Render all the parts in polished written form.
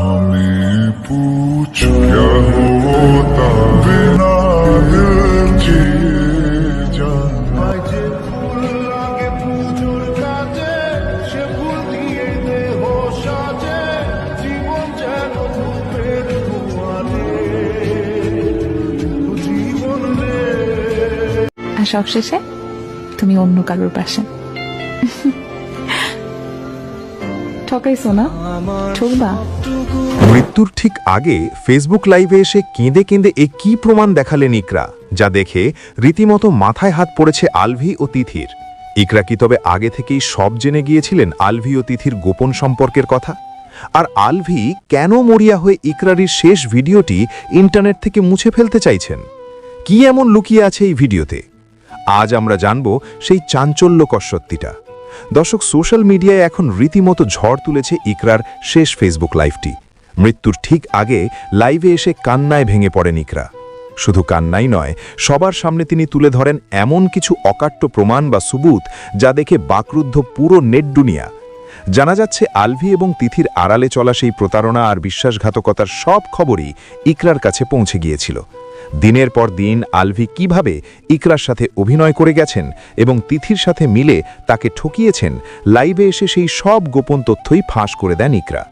हमें पूछो क्या होता बिना दिल जिए जाना। যে ফুল লাগে পুজোর কাজে, সে ফুল দিয়ে দেহ সাজে, জীবন যেন ধূপের ধোঁয়ারে, জীবন রে। আর সবশেষে তুমি অন্য কারোর পাশে। ঠকাইছো না, ঠকবা। মৃত্যুর ঠিক আগে ফেসবুক লাইভে এসে কেঁদে কেঁদে এ কী প্রমাণ দেখালেন ইকরা, যা দেখে রীতিমতো মাথায় হাত পড়েছে আলভি ও তিথির। ইকরা কি তবে আগে থেকেই সব জেনে গিয়েছিলেন আলভি ও তিথির গোপন সম্পর্কের কথা? আর আলভি কেন মরিয়া হয়ে ইকরারির শেষ ভিডিওটি ইন্টারনেট থেকে মুছে ফেলতে চাইছেন? কি এমন লুকিয়ে আছে এই ভিডিওতে? আজ আমরা জানব সেই চাঞ্চল্যকর সত্যিটা। দর্শক, সোশ্যাল মিডিয়ায় এখন রীতিমতো ঝড় তুলেছে ইকরার শেষ ফেসবুক লাইভটি। মৃত্যুর ঠিক আগে লাইভে এসে কান্নায় ভেঙে পড়েন ইকরা। শুধু কান্নাই নয়, সবার সামনে তিনি তুলে ধরেন এমন কিছু অকাট্য প্রমাণ বা সুবুত যা দেখে বাকরুদ্ধ পুরো নেট দুনিয়া। জানা যাচ্ছে আলভি এবং তিথির আড়ালে চলা সেই প্রতারণা আর বিশ্বাসঘাতকতার সব খবরই ইকরার কাছে পৌঁছে গিয়েছিল। দিনের পর দিন আলভি কিভাবে ইকরার সাথে অভিনয় করে গেছেন এবং তিথির সাথে মিলে তাকে ঠকিয়েছেন, লাইভে এসে সেই সব গোপন তথ্যই ফাঁস করে দেন ইকরা।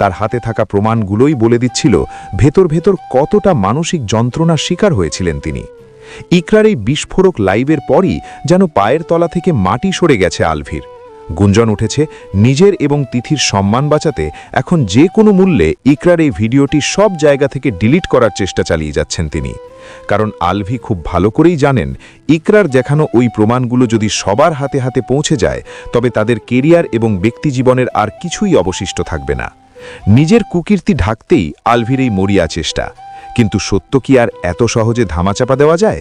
তার হাতে থাকা প্রমাণগুলোই বলে দিচ্ছিল ভেতর ভেতর কতটা মানসিক যন্ত্রণার শিকার হয়েছিলেন তিনি। ইকরার এই বিস্ফোরক লাইভের পরই যেন পায়ের তলা থেকে মাটি সরে গেছে আলভির। গুঞ্জন উঠেছে নিজের এবং তিথির সম্মান বাঁচাতে এখন যে কোনো মূল্যে ইকরার এই ভিডিওটি সব জায়গা থেকে ডিলিট করার চেষ্টা চালিয়ে যাচ্ছেন তিনি। কারণ আলভি খুব ভালো করেই জানেন ইকরার দেখানো ওই প্রমাণগুলো যদি সবার হাতে হাতে পৌঁছে যায় তবে তাদের কেরিয়ার এবং ব্যক্তিজীবনের আর কিছুই অবশিষ্ট থাকবে না। নিজের কুকীর্তি ঢাকতেই আলভির এই মরিয়া চেষ্টা। কিন্তু সত্য কি আর এত সহজে ধামাচাপা দেওয়া যায়?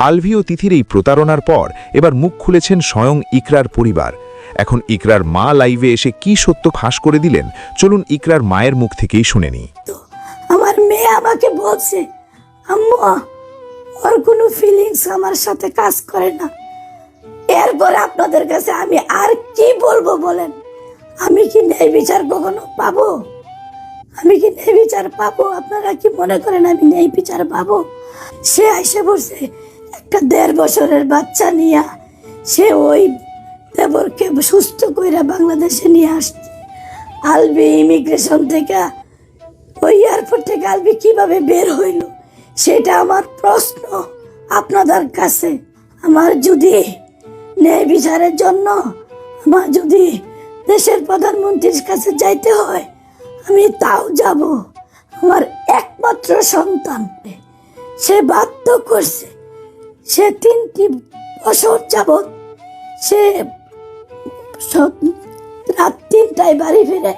আলভি ও তিথির এই প্রতারণার পর এবার মুখ খুলেছেন স্বয়ং ইকরার পরিবার। এখন ইকরার মা লাইভে এসে কি সত্য ফাঁস করে দিলেন, চলুন ইকরার মায়ের মুখ থেকেই শুনে নিই। আমার মেয়ে আমাকে বলছে, আম্মু ওর কোনো ফিলিংস আমার সাথে কাজ করে না। এরপর আপনাদের কাছে আমি আর কি বলবো বলেন? আমি কি ন্যায় বিচার কখনো পাবো? আমি কি ন্যায় বিচার পাবো? আপনারা কি মনে করেন আমি ন্যায় বিচার পাবো? সে এসে বলছে একটা 1.5 বছরের বাচ্চা নিয়ে সে ওই দেবরকে সুস্থ কইরা বাংলাদেশে নিয়ে আসছে। আলবি ইমিগ্রেশন থেকে ওই এয়ারপোর্ট থেকে আলবি কিভাবে বের হইল সেটা আমার প্রশ্ন আপনাদের কাছে। আমার যদি ন্যায় বিচারের জন্য আমার যদি দেশের প্রধানমন্ত্রীর কাছে যাইতে হয় আমি তাও যাব। আমার একমাত্র সন্তান সে বাধ্য করছে, সে 3টি বছর যাবৎ সে রাত 3টায় বাড়ি ফিরে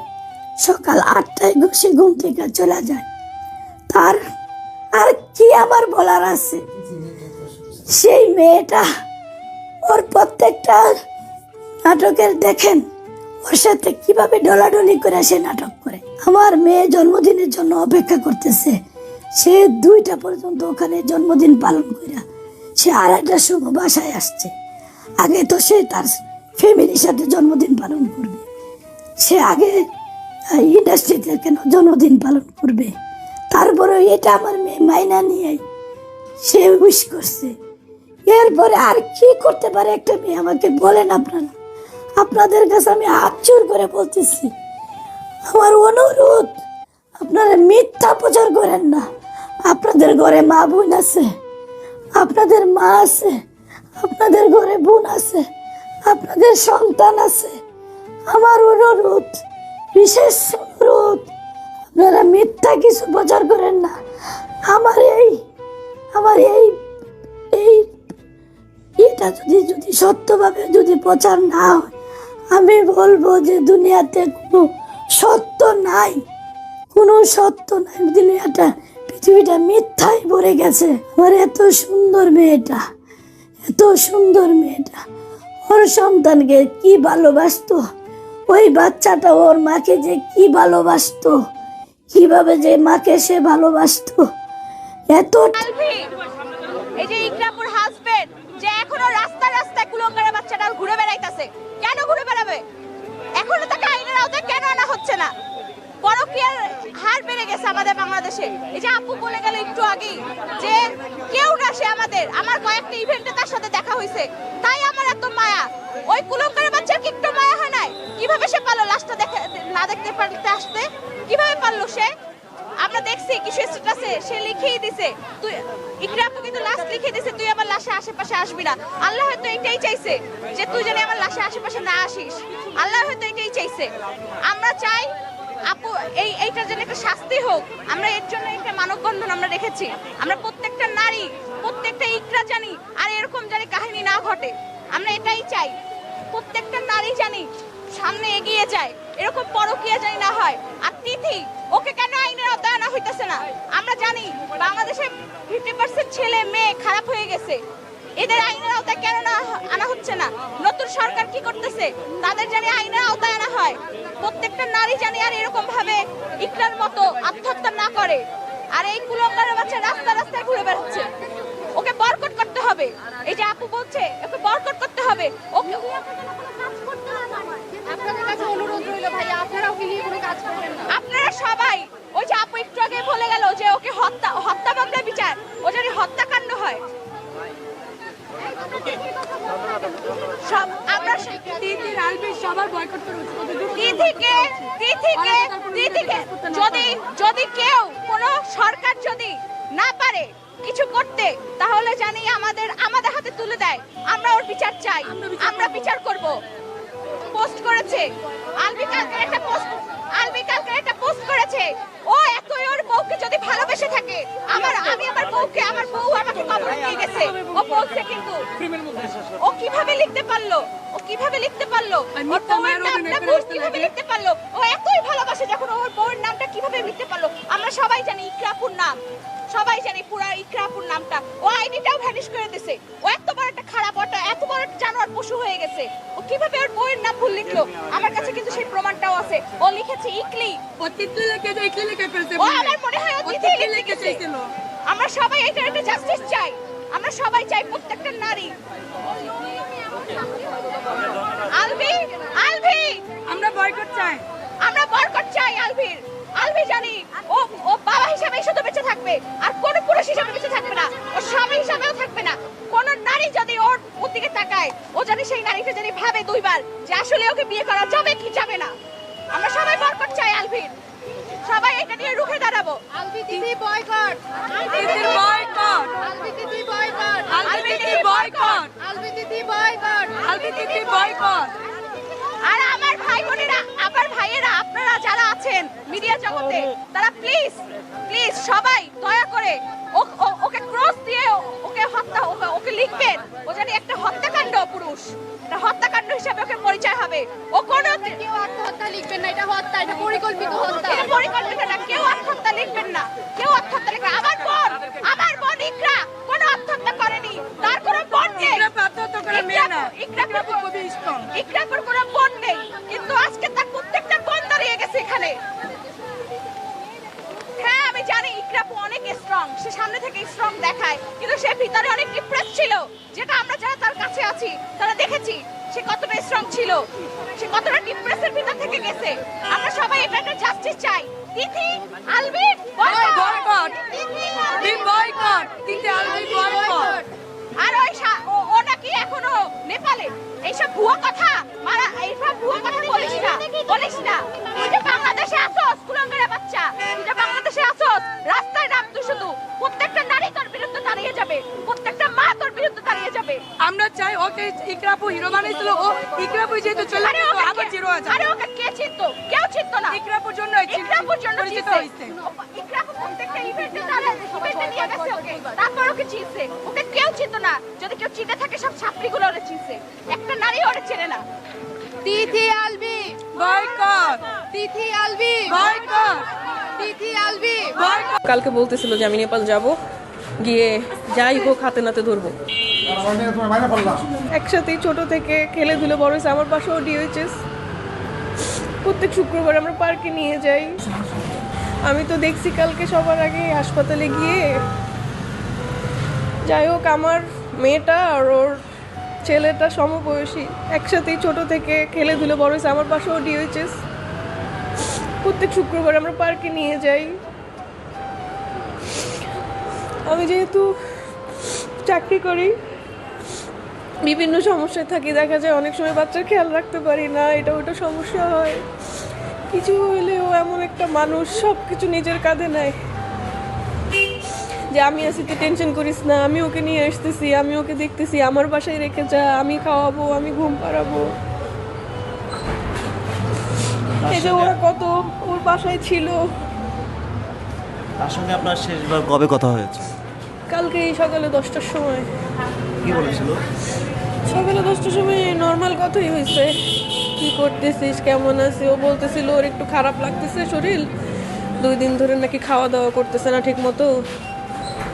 সকাল 8টায় ঘুষে ঘুম থেকে চলে যায়। তার আর কি আমার বলার আছে? সেই মেয়েটা ওর প্রত্যেকটা নাটকের দেখেন ওর সাথে কিভাবে ডলাডলি করে সে নাটক করে। আমার মেয়ে জন্মদিনের জন্য অপেক্ষা করতেছে, সে 2টা পর্যন্ত ওখানে জন্মদিন পালন করে সে 2:30টার সময় বাসায় আসছে। আগে তো সে তার ফ্যামিলির সাথে জন্মদিন পালন করবে, সে আগে ইন্ডাস্ট্রিতে কেন জন্মদিন পালন করবে? তারপরে এটা আমার মেয়ে মাইনা নিয়ে সে উইশ করছে। এরপরে আর কি করতে পারে একটা মেয়ে আমাকে বলেন আপনারা? আপনাদের কাছে আমি হাত জোর করে বলতেছি, আমার অনুরোধ আপনারা মিথ্যা প্রচার করেন না। আপনাদের ঘরে মা বোন আছে, আপনাদের মা আছে, আপনাদের ঘরে বোন আছে, আপনাদের সন্তান আছে। আমার অনুরোধ, বিশেষ অনুরোধ, আপনারা মিথ্যা কিছু প্রচার করেন না। আমার এই এটা যদি সত্যভাবে যদি প্রচার না হয় আমি বলবো যে দুনিয়াতে কোনো সত্য নাই, কোনো সত্য নাই। দুনিয়াটা পৃথিবীটা মিথ্যায় ভরে গেছে। আমার এত সুন্দর মেয়েটা, এত সুন্দর মেয়েটা ওর সন্তানকে কি ভালোবাসতো, ওই বাচ্চাটা ওর মাকে যে কি ভালোবাসতো, কিভাবে যে মাকে সে ভালোবাসতো। এত এই যে ইকরাপুর হাজবেন্ড যে এখনো রাস্তায় রাস্তায় কুলঙ্গারা বাচ্চাটা ঘুরে বেড়াইতেছে, কেন ঘুরে বেড়াবে? এখনো তাকে আইনের আওতায় কেন আনা হচ্ছে না? পরকীয়ার হার বেড়ে গেছে আমাদের বাংলাদেশে। এই যে আপু বলে গেল একটু আগেই যে কেউ না সে আমার কয়েকটা ইভেন্টে তার সাথে দেখা হয়েছে, তাই আমার এত মায়া। ওই কুলঙ্কারের বাচ্চার কি একটু মায়া হয় নাই? কিভাবে সে পারলো লাশটা না দেখতে পারতে আসতে? কিভাবে পারলো সে? আমরা দেখছি কিছু স্ট্যাটাসে সে লিখেই দিছে, তুই ইকরা আপু কিন্তু লাশ লিখে দিছে, তুই আমার লাশের আশেপাশে আসবি না। আল্লাহ হয়তো এটাই চাইছে যে তুই যেন আমার লাশের আশেপাশে না আসিস। আল্লাহ হয়তো এটাই চাইছে। আমরা চাই আপু এইটার জন্য একটা শাস্তি হোক। আমরা এর জন্য একটা মানববন্ধন আমরা রেখেছি। আমরা প্রত্যেকটা নারী, প্রত্যেকটা ইকরা জানি আর এরকম জানি কাহিনী না ঘটে। আমরা এটাই চাই প্রত্যেকটা নারী জানি সামনে এগিয়ে যায়, এরকম পরকীয়া জানি না হয়। আর তিথি, ওকে কেন আইনের আওতায় আনা হইতেছে না? আমরা জানি বাংলাদেশে 50% ছেলে মেয়ে খারাপ হয়ে গেছে, এদের আইনের আওতায় কেন না আনা হচ্ছে না? নতুন সরকার কি করতেছে? তাদের জানি আইনের আওতায় আনা হয়। প্রত্যেকটা নারী জানি আর এরকম ভাবে ইকরার মতো আত্মহত্যা না করে। আর এই কুলঙ্গারের বাচ্চা রাস্তায় ঘুরে বেড়াচ্ছে, ওকে বরকট করতে হবে। এই যে আপু বলছে ওকে বরকট করতে হবে। ওকে আপনারা সবাই, ওই যে আপু একটু আগে বলে গেল যে ওকে হত্যা মামলা বিচার, ও যদি হত্যাকাণ্ড হয়। যদি কেউ কোন সরকার যদি না পারে কিছু করতে, তাহলে জানি আমাদের হাতে তুলে দেয়। আমরা ওর বিচার চাই, আমরা বিচার করব। পোস্ট করেছে আলবি কালকে একটা পোস্ট করেছে, ও এতই ওর বউকে যদি ভালোবেসে থাকে, আমি আমার বউকে, আমার বউ আমাকে কবর দিয়ে গেছে, ও বলছে। কিন্তু ও কিভাবে লিখতে পারলো? ওর বউয়ের নামটা কিভাবে লিখতে পারলো? ও এতই ভালোবাসে যখন ওর বউয়ের নামটা কিভাবে লিখতে পারলো? আমরা সবাই জানি ইকরা আপুর নাম, সবাই জানি পুরা ইকরা আপুর নামটা। ও আইডিটাও ভ্যানিশ করে দিয়েছে। ও এত বড় একটা খারাপ, এত বড় একটা জানোয়ার পশু হয়ে গেছে। ও কিভাবে ওর বউয়ের নাম ভুল লিখলো? আমার কাছে কিন্তু সেই প্রমাণটাও আছে। ও লিখেছে ইকলি, ও আমার মনে হয় ও তিথি লিখেছে। আমরা সবাই এটা জাস্টিস চাই। আমরা সবাই চাই প্রত্যেকটা নারী। আলভি আমরা বয়কট চাই আলভি জানি ও বাবা হিসেবে শুধু বেঁচে থাকবে, আর কোন পুরুষ হিসেবে বেঁচে থাকবে না, ও স্বামী হিসেবেও থাকবে না। কোন নারী যদি ওর দিকে তাকায়, ও জানি সেই নারীটা যদি ভাবে দুইবার যে আসলে ওকে বিয়ে করা যাবে কি যাবে না। আমরা সবাই বয়কট চাই আলভির, সবাই এটা নিয়ে রুখে দাঁড়াবো। আলভি দিদি বয়কট, আলভি দিদি বয়কট, আলভি দিদি বয়কট, আলভি দিদি বয়কট, আলভি দিদি বয়কট, আলভি দিদি বয়কট। আর আমার ভাই বোনেরা, আমার ভাইয়েরা, আপনারা যারা আছেন মিডিয়া জগতে, তারা প্লিজ সবাই দয়া করে ওকে ক্রস দিয়ে ওকে লিখবেন। ও জানি একটা হত্যাকাণ্ড পুরুষ, একটা হত্যাকাণ্ড হিসেবে ওকে পরিচয় হবে। ও কোনো কেউ আত্মহত্যা লিখবেন না, এটা হত্যা, এটা পরিকল্পিত হত্যা। এটা পরিকল্পিত না, কেউ আত্মহত্যা লিখবেন না, কেউ আত্মহত্যা লিখবেন। আমার বোন ইকরা কোনো আত্মহত্যা করেনি, তার কোনো বোন নেই। আত্মহত্যা করে মেয়ে না, ইকরা খুবই স্ট্রং। ইকরার কোনো বোন নেই, কিন্তু আজকে তার প্রত্যেকটা বোন দাঁড়িয়ে গেছে এখানে। হ্যাঁ, আমি জানি ইকরাপু অনেক স্ট্রং, সে সামনে থেকে স্ট্রং দেখায়, কিন্তু সে ভিতরে অনেক ডিপ্রেস ছিল, যেটা আমরা যারা তার কাছে আছি তারা দেখেছি সে কতটা স্ট্রং ছিল, সে কতটা ডিপ্রেসের ভিতর থেকে গেছে। আমরা সবাই এটা একটা জাস্টিস চাই। তিথি আলভি বয়কট, তিথি বয়কট, তিথি আলভি বয়কট। আর ও নাকি এখনো নেপালে। এইসব ভুয়া কথা এইসব ভুয়া কথা বলিস না। তুই যে বাংলাদেশে আসোস, কুলঙ্গারের বাচ্চা, তুই যে বাংলাদেশে আসোস, রাস্তায় নাম তুই শুধু, প্রত্যেকটা নারী তোর বিরুদ্ধে দাঁড়িয়ে যাবে, প্রত্যেকটা মা তোর বিরুদ্ধে দাঁড়িয়ে যাবে। আমরা চাই ওকে ইকরাপু হিরো বানাইছিল, ও ইকরাপু যেহেতু চলে গেল, আবার জিরো আছে। আরে ওকে কে চিনতো? কেউ চিনতো না। ইকরাপুর জন্য পরিচিত হইছে। ইকরাপু প্রত্যেকটা ইভেন্টে নিয়ে গেছে ওকে, তারপর ওকে চিনছে। ওকে কেউ চিনতো না। যদি কেউ চিনে থাকে, সব ছাত্রীগুলো ওরে চিনছে, একটা নারী ওরে চেনে না। তিথি আলভি বয়কট, তিথি আলভি বয়কট, তিথি আলভি বয়কট। কালকে বলতেছিল যে আমি নেপাল যাব, গিয়ে যাই হোক হাতে নাতে ধরবো। একসাথেই ছোট থেকে খেলে ধুলে বড় হয়েছে। আমার পাশেও ডিএইচএস, প্রত্যেক শুক্রবার আমরা পার্কে নিয়ে যাই। আমি তো দেখছি কালকে সবার আগে হাসপাতালে গিয়ে। যাই হোক, আমার মেয়েটা আর ওর ছেলেটা সমবয়সী, একসাথেই ছোট থেকে খেলে ধুলে বড় হয়েছে। আমার পাশেও ডিএইচএস, প্রত্যেক শুক্রবার আমরা পার্কে নিয়ে যাই। আমি যেহেতু চাকরি করি, বিভিন্ন সমস্যায় থাকি, দেখা যায় অনেক সময় বাচ্চার খেয়াল রাখতে পারি না, এটা ওটা সমস্যা হয়। কিছু হইলেও এমন একটা মানুষ সব কিছু নিজের কাঁধে নেয় যে আমি আসি, তুই টেনশন করিস না, আমি ওকে নিয়ে আসতেছি, আমি ওকে দেখতেছি, আমার বাসায় রেখে যা, আমি খাওয়াবো, আমি ঘুম পাড়াবো। এই যে ওরা কত ওর বাসায় ছিল। তার সঙ্গে আপনার শেষবার কবে কথা হয়েছে? কালকে এই সকালে 10টার সময়। কি বলেছিল? সকালে 10টার সময় নর্মাল কথাই হয়েছে, কি করতেছিস, কেমন আছিস। ও বলতেছিল ওর একটু খারাপ লাগতেছে শরীর, 2 দিন ধরে নাকি খাওয়া দাওয়া করতেছে না ঠিক মতো।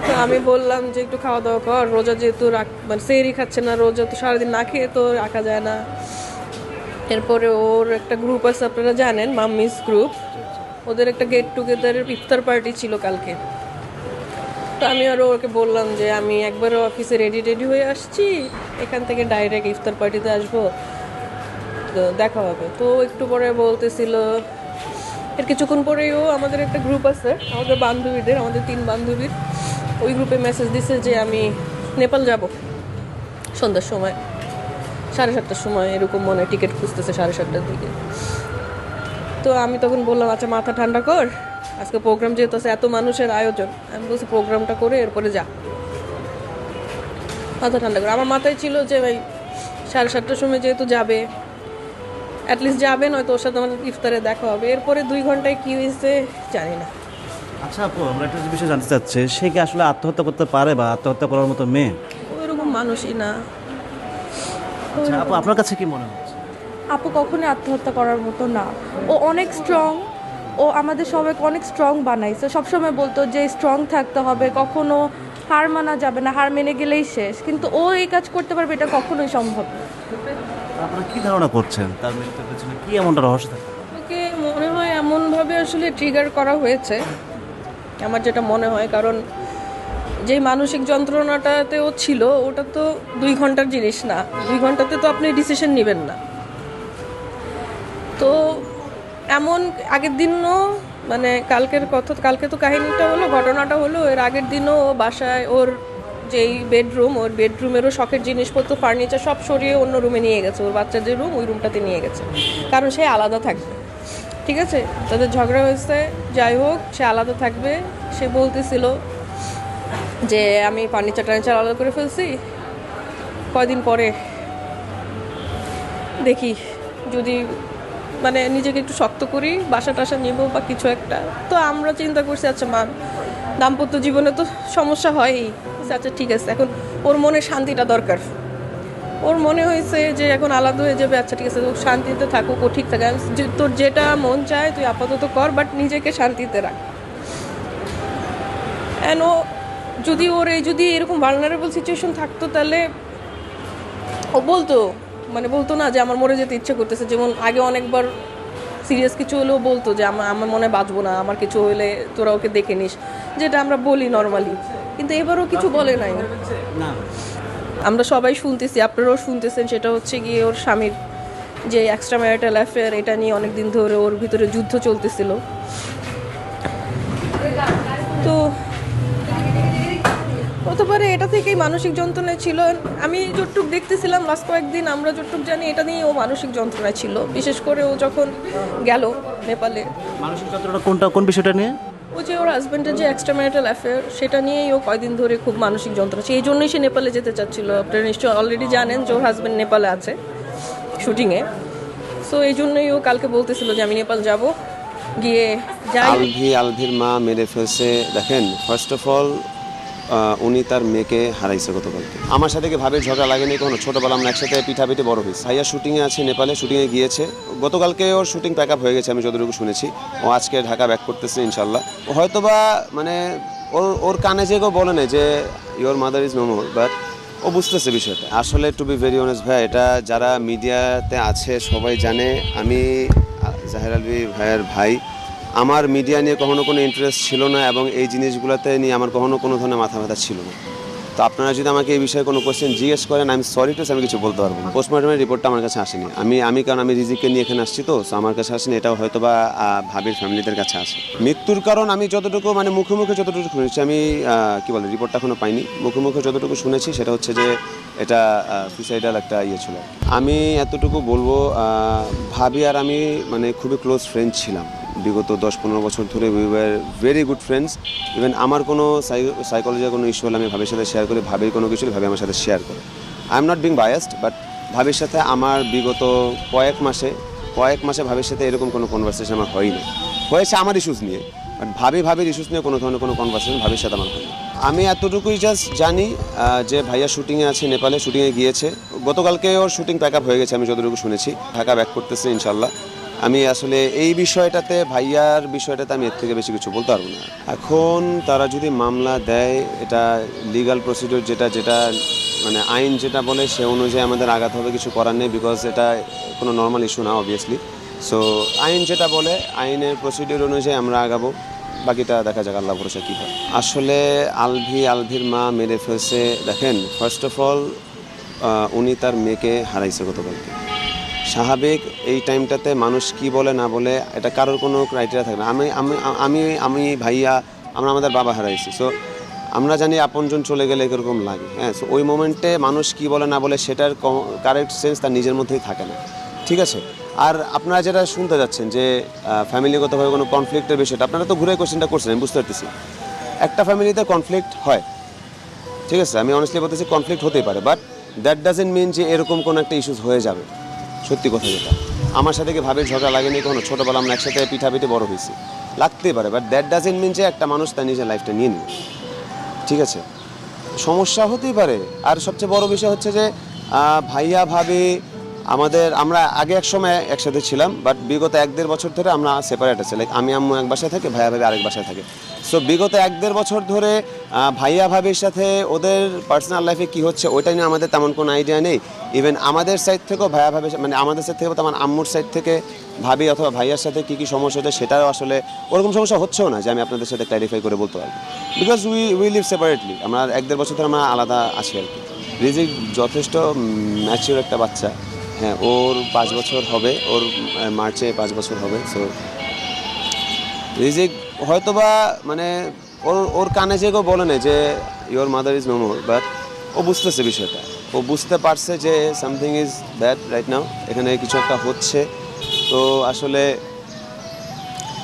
তো আমি বললাম যে একটু খাওয়া দাওয়া কর, রোজা যেহেতু মানে সেহরি খাচ্ছে না, রোজা তো সারাদিন না খেয়ে তো রাখা যায় না। এরপরে ওর একটা গ্রুপ আছে, আপনারা জানেন, মাম্মিস গ্রুপ, ওদের একটা গেট টুগেদারের ইফতার পার্টি ছিল কালকে। তো আমি আরও ওকে বললাম যে আমি একবার অফিসে রেডি হয়ে আসছি, এখান থেকে ডাইরেক্ট ইফতার পার্টিতে আসবো, তো দেখা হবে। তো একটু পরে বলতেছিল, এর কিছুক্ষণ পরেও আমাদের একটা গ্রুপ আছে আমাদের বান্ধবীদের, আমাদের 3 বান্ধবীর, ওই গ্রুপে মেসেজ দিছে যে আমি নেপাল যাব সন্ধ্যার সময়, 7:30টার সময় এরকম মনে হয়, টিকিট খুঁজতেছে 7:30টার দিকে। তো আমি তখন বললাম আচ্ছা মাথা ঠান্ডা কর, আজকে প্রোগ্রাম যেহেতু আছে, এত মানুষের আয়োজন, আমি বলছি প্রোগ্রামটা করে এরপরে যা, মাথা ঠান্ডা করে। আমার মাথায় ছিল যে ভাই 7:30টার সময় যেহেতু যাবে, অ্যাটলিস্ট যাবে, নয়তো ওর সাথে আমাদের ইফতারে দেখা হবে। এরপরে 2 ঘন্টায় কী হয়েছে জানি না। আচ্ছা আপু, আমরা একটা বিষয় জানতে চাচ্ছি, সে কি আসলে আত্মহত্যা করতে পারে বা আত্মহত্যা করার মতো মেয়ে? ওইরকম মানুষই না। আচ্ছা আপু, আপনার কাছে কি মনে হচ্ছে? আপু কখনোই আত্মহত্যা করার মতো না, ও অনেক স্ট্রং, ও আমাদের সবাইকে অনেক স্ট্রং বানাইছে। সবসময় বলতো যে স্ট্রং থাকতে হবে, কখনো হার মানা যাবে না, হার মেনে গেলেই শেষ। কিন্তু ও এই কাজ করতে পারবে এটা কখনোই সম্ভব না। আপনারা কি ধারণা করছেন তার মৃত্যুর পেছনে কি এমনটা রহস্য থাকে? ওকে মনে হয় এমনভাবে আসলে ট্রিগার করা হয়েছে, আমার যেটা মনে হয়, কারণ যেই মানসিক যন্ত্রণাটাতে ও ছিল, ওটা তো 2 ঘন্টার জিনিস না, 2 ঘন্টাতে তো আপনি ডিসিশন নেবেন না। তো এমন আগের দিনও, মানে কালকে তো কাহিনীটা হলো, ঘটনাটা হলো, এর আগের দিনও ও বাসায় ওর যেই ওর বেডরুমেরও শখের জিনিসপত্র, ফার্নিচার সব সরিয়ে অন্য রুমে নিয়ে গেছে, ওর বাচ্চার যে রুম ওই রুমটাতে নিয়ে গেছে, কারণ সে আলাদা থাকবে। ঠিক আছে, তাদের ঝগড়া হয়েছে, যাই হোক, সে আলাদা থাকবে। সে বলতেছিল যে আমি ফার্নিচার আলাদা করে ফেলছি, কয়দিন পরে দেখি যদি মানে নিজেকে একটু শক্ত করি, বাসা টাসা নিব বা কিছু একটা। তো আমরা চিন্তা করছি আচ্ছা মা, দাম্পত্য জীবনে তো সমস্যা হয়ই, আচ্ছা ঠিক আছে, এখন ওর মনে শান্তিটা দরকার। ওর মনে হয়েছে যে এখন আলাদা হয়ে যাবে, আচ্ছা ঠিক আছে, ও শান্তিতে থাকুক, ও ঠিক থাকে, তোর যেটা মন চায় তুই আপাতত কর, বাট নিজেকে শান্তিতে রাখ। অ্যান্ড ও যদি এরকম ভালনারেবল সিচুয়েশন থাকতো, তাহলে ও বলতো না যে আমার মরে যেতে ইচ্ছে করতেছে। যেমন আগে অনেকবার সিরিয়াস কিছু হলেও বলতো যে আমার মনে বাঁচবো না, আমার কিছু হলে তোরা ওকে দেখে নিস, যেটা আমরা বলি নর্মালি। কিন্তু এবারও কিছু বলে নাই। না, আমরা সবাই শুনতেছি, আপনারাও শুনতেছেন, সেটা হচ্ছে গিয়ে ওর স্বামীর যে এক্সট্রা ম্যারিটাল অ্যাফেয়ার, এটা নিয়ে অনেক দিন ধরে ওর ভিতরে যুদ্ধ চলতেছিল। তো হতে পারে এটা থেকেই মানসিক যন্ত্রণায় ছিল। আমি যতটুকু দেখতেছিলাম লাস্ট কয়েকদিন, আমরা যতটুকু জানি এটা নিয়ে ও মানসিক যন্ত্রণায় ছিল, বিশেষ করে ও যখন গেল নেপালে। মানসিক যন্ত্রণা কোন বিষয়টা নিয়ে? ও যে ওর হাজব্যান্ডের যে এক্সট্রা ম্যারিটাল অ্যাফেয়ার, সেটা নিয়েই ও কয়দিন ধরে খুব মানসিক যন্ত্রণা, এই জন্যই সে নেপালে যেতে চাচ্ছিল। আপনারা নিশ্চয়ই অলরেডি জানেন যে ওর হাজব্যান্ড নেপালে আছে শুটিংয়ে। সো এই জন্যই ও কালকে বলতেছিল যে আমি নেপাল যাব, গিয়ে যাই। আলভির মা মেরে ফেলছে। দেখেন, ফার্স্ট অফ অল উনি তার মেয়েকে হারাইছে গতকালকে। আমার সাথে কি ভাবে ঝগড়া লাগেনি কোনো, ছোটোবেলা আমরা একসাথে পিঠাপিঠি বড় হয়েছি। ভাইয়া শুটিংয়ে আছে, নেপালে শুটিংয়ে গিয়েছে, গতকালকে ওর শুটিং প্যাক আপ হয়ে গেছে আমি যতটুকু শুনেছি। ও আজকে ঢাকা ব্যাক করতেছে ইনশাল্লাহ। ও হয়তোবা মানে ওর কানে যে বলে না যে your mother is no more, but ও বুঝতেছে বিষয়টা। আসলে টু বি ভেরি অনেস্ট ভাই, এটা যারা মিডিয়াতে আছে সবাই জানে, আমি জাহের আলভি ভাইয়ের ভাই। আমার মিডিয়া নিয়ে কখনো কোনো ইন্টারেস্ট ছিল না, এবং এই জিনিসগুলোতে নিয়ে আমার কখনো কোনো ধরনের মাথা ব্যথা ছিল না। তো আপনারা যদি আমাকে এই বিষয়ে কোনো কোশ্চেন জিজ্ঞেস করেন, আমি সরি টু আমি কিছু বলতে পারবো না। পোস্টমর্টমের রিপোর্টটা আমার কাছে আসেনি। কারণ আমি রিজিককে নিয়ে এখানে আসছি, তো আমার কাছে আসেনি। এটাও হয়তো বা ভাবির ফ্যামিলিদের কাছে আছে। মৃত্যুর কারণ আমি যতটুকু মানে মুখে মুখে যতটুকু শুনেছি, আমি কি বলে রিপোর্টটা এখনো পাইনি। মুখে মুখে যতটুকু শুনেছি সেটা হচ্ছে যে এটা সুইসাইডাল একটা ইয়ে ছিল। আমি এতটুকু বলবো, ভাবি আর আমি মানে খুবই ক্লোজ ফ্রেন্ড ছিলাম বিগত 10-15 বছর ধরে। We were very good friends. Even আমার কোনো সাইকোলজির কোনো ইস্যু হলে আমি ভাবির সাথে শেয়ার করি, ভাবির কোনো কিছু ভাবি আমার সাথে শেয়ার করে। I am not being biased, but ভাবির সাথে আমার বিগত কয়েক মাসে ভাবির সাথে এরকম কোনো কনভারসেশন আমার হয়নি। হয়েছে আমার ইস্যুস নিয়ে, বাট ভাবির ইস্যুস নিয়ে কোনো ধরনের কোনো কনভারসেশন ভাবির সাথে আমার হয়নি। আমি এতটুকুই জাস্ট জানি যে ভাইয়া শুটিংয়ে আছে, নেপালে শুটিংয়ে গিয়েছে। গতকালকে ওর শুটিং প্যাক আপ হয়ে গেছে আমি যতটুকু শুনেছি। ঢাকা ব্যাক করতেছে ইনশাল্লাহ। আমি আসলে এই বিষয়টাতে, ভাইয়ার বিষয়টাতে আমি এর থেকে বেশি কিছু বলতে পারবো না। এখন তারা যদি মামলা দেয়, এটা লিগাল প্রসিডিওর যেটা মানে আইন যেটা বলে সে অনুযায়ী আমাদের আগাতে হবে, কিছু করার নেই। বিকজ এটা কোনো নর্মাল ইস্যু না অবভিয়াসলি। সো আইন যেটা বলে, আইনের প্রসিডিওর অনুযায়ী আমরা আগাবো। বাকিটা দেখা যাক, আল্লাহ ভরসা কী হয়। আসলে আলভির মা মেরে ফেলছে। দেখেন, ফার্স্ট অফ অল উনি তার মেয়েকে হারাইছে গতকালকে। স্বাভাবিক এই টাইমটাতে মানুষ কি বলে না বলে এটা কারোর কোনো ক্রাইটেরিয়া থাকে না। আমি ভাইয়া আমরা আমাদের বাবা হারাইছি। সো আমরা জানি আপনজন চলে গেলে এরকম লাগে। হ্যাঁ, সো ওই মোমেন্টে মানুষ কি বলে না বলে সেটার কারেক্ট সেন্স তার নিজের মধ্যেই থাকে না। ঠিক আছে। আর আপনারা যেটা শুনতে যাচ্ছেন যে ফ্যামিলিগতভাবে কোনো কনফ্লিক্টের বিষয়টা, আপনারা তো ঘুরে কোশ্চেনটা করছেন, আমি বুঝতে পারতেছি। একটা ফ্যামিলিতে কনফ্লিক্ট হয়, ঠিক আছে, আমি অনেস্টলি বলতেছি কনফ্লিক্ট হতেই পারে, বাট দ্যাট ডাজেন্ট মিন যে এরকম কোনো একটা ইস্যুস হয়ে যাবে। সত্যি কথা যেটা, আমার সাথে কি ভাবির ঝগড়া লাগেনি কোনো, ছোটোবেলা আমরা একসাথে পিঠাপিঠি বড় হয়েছি, লাগতেই পারে, বাট দ্যাট ডাজেন্ট মিন যে একটা মানুষ তার নিজের লাইফটা নিয়ে নেবে। ঠিক আছে, সমস্যা হতেই পারে। আর সবচেয়ে বড় বিষয় হচ্ছে যে ভাইয়া ভাবি আমরা আগে এক সময় একসাথে ছিলাম, বাট বিগত 1-1.5 বছর ধরে আমরা সেপারেট আছি। লাইক আমি আম্মু এক বাসায় থাকে, ভাইয়া ভাবি আরেক বাসায় থাকে। সো বিগত 1-1.5 বছর ধরে ভাইয়া ভাবির সাথে ওদের পার্সোনাল লাইফে কী হচ্ছে ওইটা নিয়ে আমাদের তেমন কোনো আইডিয়া নেই। ইভেন আমাদের সাইড থেকেও ভাইয়া ভাবি মানে আমাদের সাইড থেকে আমার আম্মুর সাইড থেকে ভাবি অথবা ভাইয়ার সাথে কী সমস্যা হচ্ছে সেটাও আসলে ওরকম সমস্যা হচ্ছেও না যে আমি আপনাদের সাথে ক্ল্যারিফাই করে বলতে পারবো। Because we live separately. আমরা 1-1.5 বছর ধরে আমরা আলাদা আছি আর কি। রিজিক যথেষ্ট ম্যাচিওর একটা বাচ্চা। হ্যাঁ, ওর 5 বছর হবে, ওর মার্চে 5 বছর হবে। সো রিজিক হয়তোবা মানে ওর কানে যে বলে না যে your mother is no more, but ও বুঝতেছে বিষয়টা। ও বুঝতে পারছে যে something is bad right now, এখানে কিছু একটা হচ্ছে। তো আসলে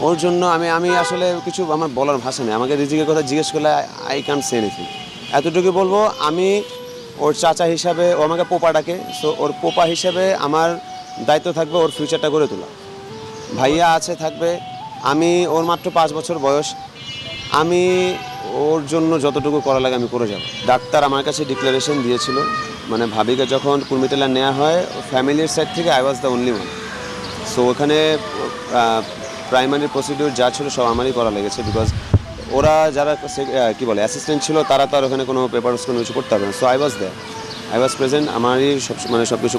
ওর জন্য আমি আসলে কিছু আমার বলার ভাষা নেই। আমাকে রিজিকের কথা জিজ্ঞেস করলে আই ক্যান্ট সে এনিথিং। এতটুকু বলবো, আমি ওর চাচা হিসাবে, ও আমাকে পোপা ডাকে, সো ওর পোপা হিসেবে আমার দায়িত্ব থাকবে ওর ফিউচারটা গড়ে তোলা। ভাইয়া আছে, থাকবে। আমি ওর মাত্র 5 বছর বয়স, আমি ওর জন্য যতটুকু করা লাগে আমি করে যাব। ডাক্তার আমার কাছে ডিক্লারেশন দিয়েছিল, মানে ভাবিকে যখন কুর্মিটোলা নেওয়া হয় ফ্যামিলির সাইড থেকে I was the only one. So ওখানে প্রাইমারি প্রসিডিউর যা ছিল সব আমারই করা লেগেছে। বিকজ ওরা যারা কি বলে অ্যাসিস্ট্যান্ট ছিল তারা তো আর ওখানে কোনো পেপারস কোনো কিছু করতে পারবে না। সো আই ওয়াজ প্রেজেন্ট, আমারই সব কিছু